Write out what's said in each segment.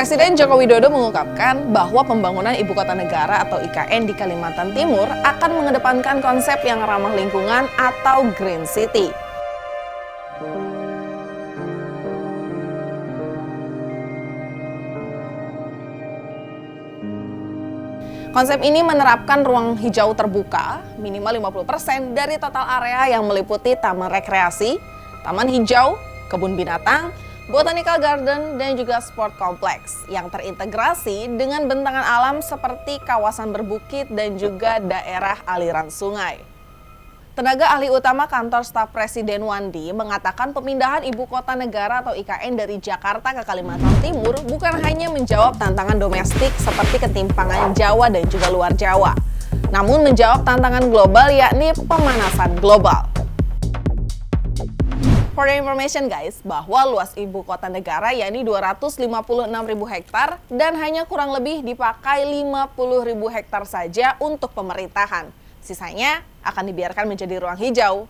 Presiden Joko Widodo mengungkapkan bahwa pembangunan Ibu Kota Negara atau IKN di Kalimantan Timur akan mengedepankan konsep yang ramah lingkungan atau Green City. Konsep ini menerapkan ruang hijau terbuka minimal 50% dari total area yang meliputi taman rekreasi, taman hijau, kebun binatang, botanical garden, dan juga sport complex yang terintegrasi dengan bentangan alam seperti kawasan berbukit dan juga daerah aliran sungai. Tenaga ahli utama kantor staf Presiden Wandi mengatakan pemindahan Ibu Kota Negara atau IKN dari Jakarta ke Kalimantan Timur bukan hanya menjawab tantangan domestik seperti ketimpangan Jawa dan juga luar Jawa, namun menjawab tantangan global yakni pemanasan global. For your information guys, bahwa luas Ibu Kota Negara yakni 256.000 hektar dan hanya kurang lebih dipakai 50.000 hektar saja untuk pemerintahan. Sisanya akan dibiarkan menjadi ruang hijau.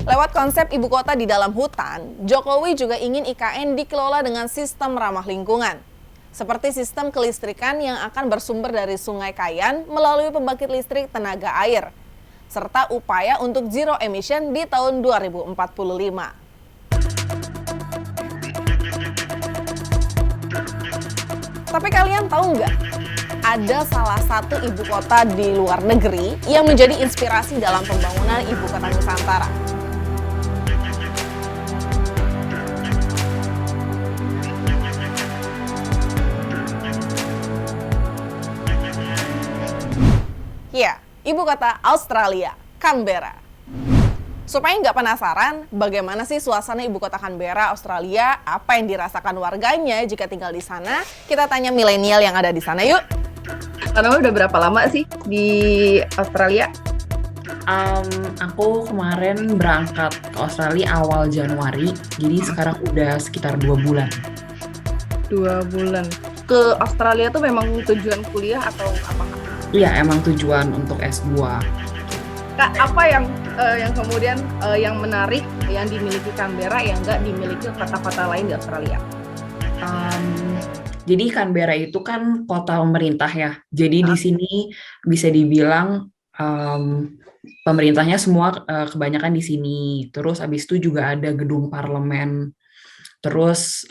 Lewat konsep ibu kota di dalam hutan, Jokowi juga ingin IKN dikelola dengan sistem ramah lingkungan. Seperti sistem kelistrikan yang akan bersumber dari Sungai Kayan melalui pembangkit listrik tenaga air, serta upaya untuk zero emission di tahun 2045. Tapi kalian tahu nggak? Ada salah satu ibu kota di luar negeri yang menjadi inspirasi dalam pembangunan ibu kota Nusantara. Ya, ibu kota Australia, Canberra. Supaya nggak penasaran, bagaimana sih suasana ibu kota Canberra, Australia, apa yang dirasakan warganya jika tinggal di sana? Kita tanya milenial yang ada di sana yuk. Karena udah berapa lama sih di Australia? Aku kemarin berangkat ke Australia awal Januari, jadi sekarang udah sekitar 2 bulan. 2 bulan. Ke Australia tuh memang tujuan kuliah atau apa? Iya, emang tujuan untuk S2. Kak, apa yang kemudian yang menarik yang dimiliki Canberra yang nggak dimiliki kota-kota lain di Australia? Jadi Canberra itu kan kota pemerintah ya. Jadi di sini bisa dibilang pemerintahnya semua kebanyakan di sini. Terus habis itu juga ada gedung parlemen. Terus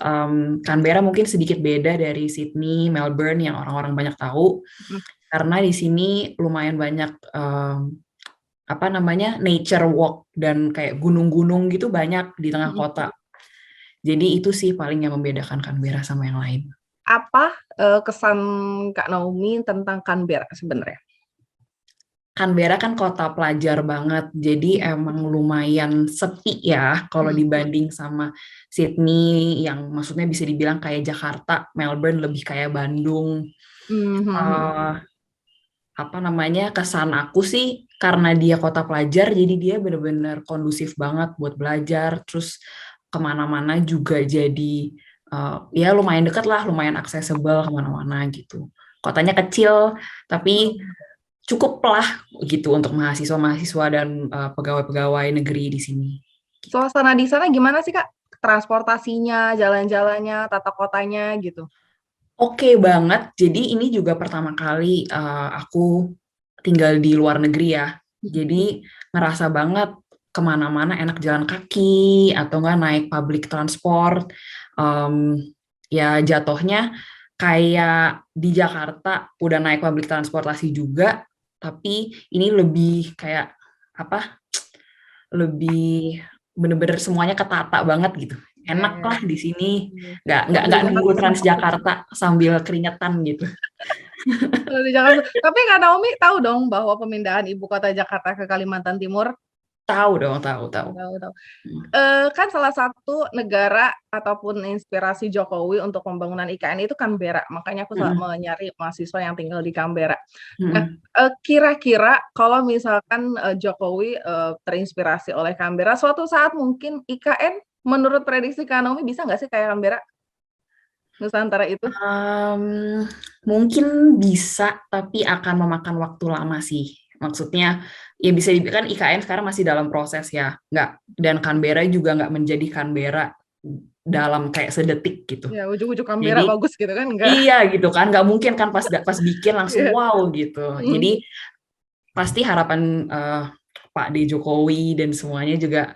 Canberra mungkin sedikit beda dari Sydney, Melbourne yang orang-orang banyak tahu. Karena di sini lumayan banyak nature walk dan kayak gunung-gunung gitu banyak di tengah kota. Jadi itu sih paling yang membedakan Canberra sama yang lain. Apa kesan Kak Naomi tentang Canberra sebenarnya? Canberra kan kota pelajar banget, jadi emang lumayan sepi ya kalau dibanding sama Sydney yang maksudnya bisa dibilang kayak Jakarta, Melbourne lebih kayak Bandung. Kesan aku sih karena dia kota pelajar, jadi dia benar-benar kondusif banget buat belajar, terus kemana-mana juga jadi ya lumayan dekat lah, lumayan accessible kemana-mana gitu. Kotanya kecil, tapi cukup lah gitu untuk mahasiswa-mahasiswa dan pegawai-pegawai negeri di sini. Suasana di sana gimana sih Kak? Transportasinya, jalan-jalannya, tata kotanya gitu. Oke banget. Jadi ini juga pertama kali aku tinggal di luar negeri ya. Jadi ngerasa banget kemana-mana enak jalan kaki atau nggak naik public transport. Ya jatuhnya kayak di Jakarta udah naik public transportasi juga, tapi ini lebih kayak lebih bener-bener semuanya ketata banget gitu. Enak lah di sini, nggak nunggu Transjakarta sambil keringetan gitu. Di Jakarta. Tapi Kak Naomi tahu dong bahwa pemindahan ibu kota Jakarta ke Kalimantan Timur Tahu dong, tahu, tahu. Tahu tahu. Hmm. Kan salah satu negara ataupun inspirasi Jokowi untuk pembangunan IKN itu Canberra, makanya aku nyari mahasiswa yang tinggal di Canberra. Nah, Mm-mm. kira-kira kalau misalkan Jokowi terinspirasi oleh Canberra, suatu saat mungkin IKN menurut prediksi Kak Naomi bisa nggak sih kayak Canberra, Nusantara itu? Mungkin bisa, tapi akan memakan waktu lama sih. Maksudnya, ya bisa dibilang IKN sekarang masih dalam proses ya, nggak, dan Canberra juga nggak menjadi Canberra dalam kayak sedetik gitu. Ya, ujuk-ujuk Canberra Jadi bagus gitu kan? Enggak. iya gitu kan, nggak mungkin kan pas bikin langsung Iya. wow gitu. Jadi pasti harapan Pak D Jokowi dan semuanya juga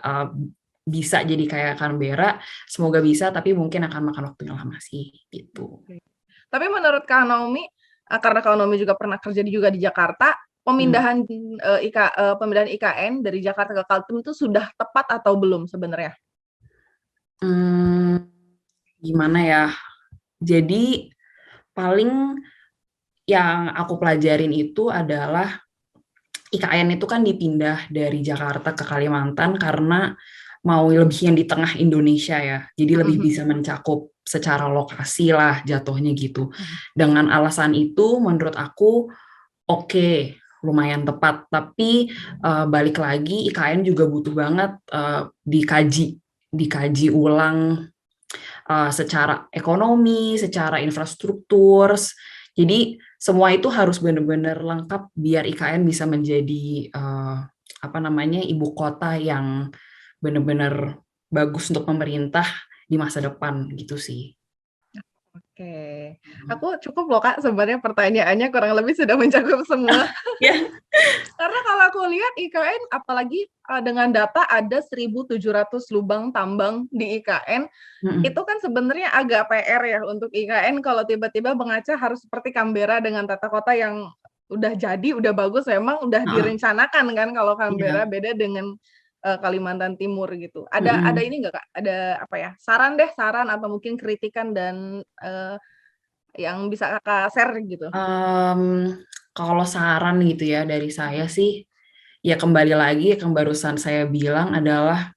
bisa jadi kayak Canberra, semoga bisa, tapi mungkin akan makan waktu yang lama sih gitu. Tapi menurut Kak Naomi, karena Kak Naomi juga pernah kerja juga di Jakarta, pemindahan pemindahan IKN dari Jakarta ke Kaltim itu sudah tepat atau belum sebenarnya? Gimana ya? Jadi paling yang aku pelajarin itu adalah IKN itu kan dipindah dari Jakarta ke Kalimantan karena mau lebih yang di tengah Indonesia ya. Jadi lebih bisa mencakup secara lokasi lah jatuhnya gitu. Dengan alasan itu menurut aku oke, lumayan tepat. Tapi balik lagi IKN juga butuh banget dikaji ulang secara ekonomi, secara infrastruktur. Jadi semua itu harus benar-benar lengkap biar IKN bisa menjadi ibu kota yang benar-benar bagus untuk pemerintah di masa depan gitu sih. Oke, aku cukup loh Kak, sebenarnya pertanyaannya kurang lebih sudah mencakup semua. Ya. Karena kalau aku lihat IKN, apalagi dengan data ada 1.700 lubang tambang di IKN, itu kan sebenarnya agak PR ya untuk IKN kalau tiba-tiba mengaca harus seperti Canberra dengan tata kota yang udah jadi, udah bagus, memang udah direncanakan kan kalau Canberra beda dengan Kalimantan Timur gitu. Ada ini nggak Kak? Ada apa ya? Saran atau mungkin kritikan dan yang bisa Kakak share gitu. Kalau saran gitu ya dari saya sih, ya kembali lagi yang barusan saya bilang adalah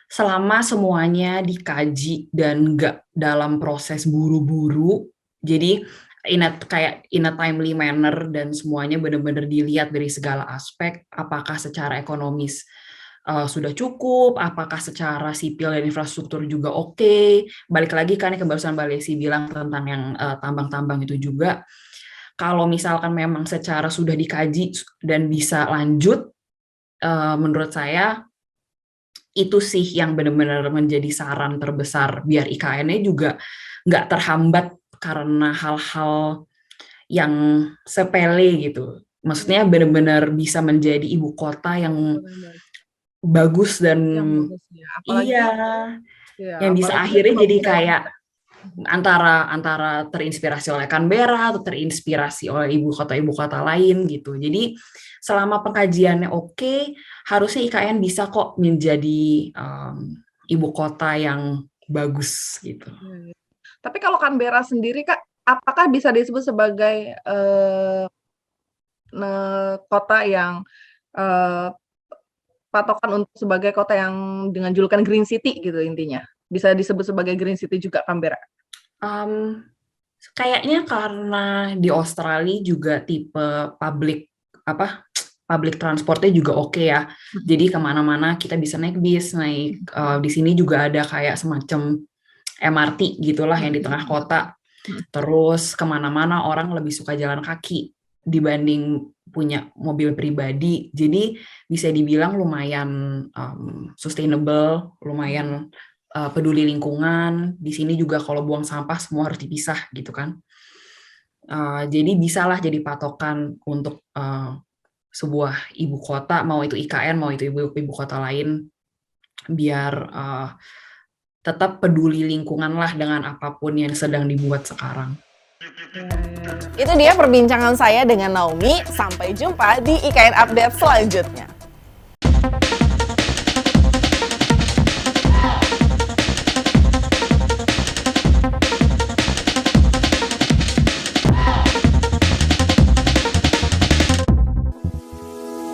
selama semuanya dikaji dan nggak dalam proses buru-buru, jadi in a timely manner dan semuanya benar-benar dilihat dari segala aspek, apakah secara ekonomis sudah cukup, apakah secara sipil dan infrastruktur juga oke. Balik lagi kan yang barusan Mbak Lesi bilang tentang yang tambang-tambang itu juga. Kalau misalkan memang secara sudah dikaji dan bisa lanjut, menurut saya itu sih yang benar-benar menjadi saran terbesar biar IKN-nya juga nggak terhambat karena hal-hal yang sepele gitu. Maksudnya benar-benar bisa menjadi ibu kota yang bagus dan Apalagi, iya, yang bisa akhirnya jadi kayak antara terinspirasi oleh Canberra atau terinspirasi oleh ibu kota lain gitu. Jadi selama pengkajiannya oke, harusnya IKN bisa kok menjadi ibu kota yang bagus gitu. Tapi kalau Canberra sendiri Kak, apakah bisa disebut sebagai kota yang patokan untuk sebagai kota yang dengan julukan Green City gitu intinya? Bisa disebut sebagai Green City juga Canberra? Kayaknya karena di Australia juga tipe public transportnya juga oke ya. Jadi kemana-mana kita bisa naik bis, di sini juga ada kayak semacam MRT gitulah yang di tengah kota. Terus kemana-mana orang lebih suka jalan kaki dibanding punya mobil pribadi. Jadi bisa dibilang lumayan sustainable, lumayan peduli lingkungan. Di sini juga kalau buang sampah semua harus dipisah gitu kan. Jadi bisalah jadi patokan untuk sebuah ibu kota, mau itu IKN, mau itu ibu kota lain, biar tetap peduli lingkungan lah dengan apapun yang sedang dibuat sekarang. Itu dia perbincangan saya dengan Naomi. Sampai jumpa di IKN Update selanjutnya.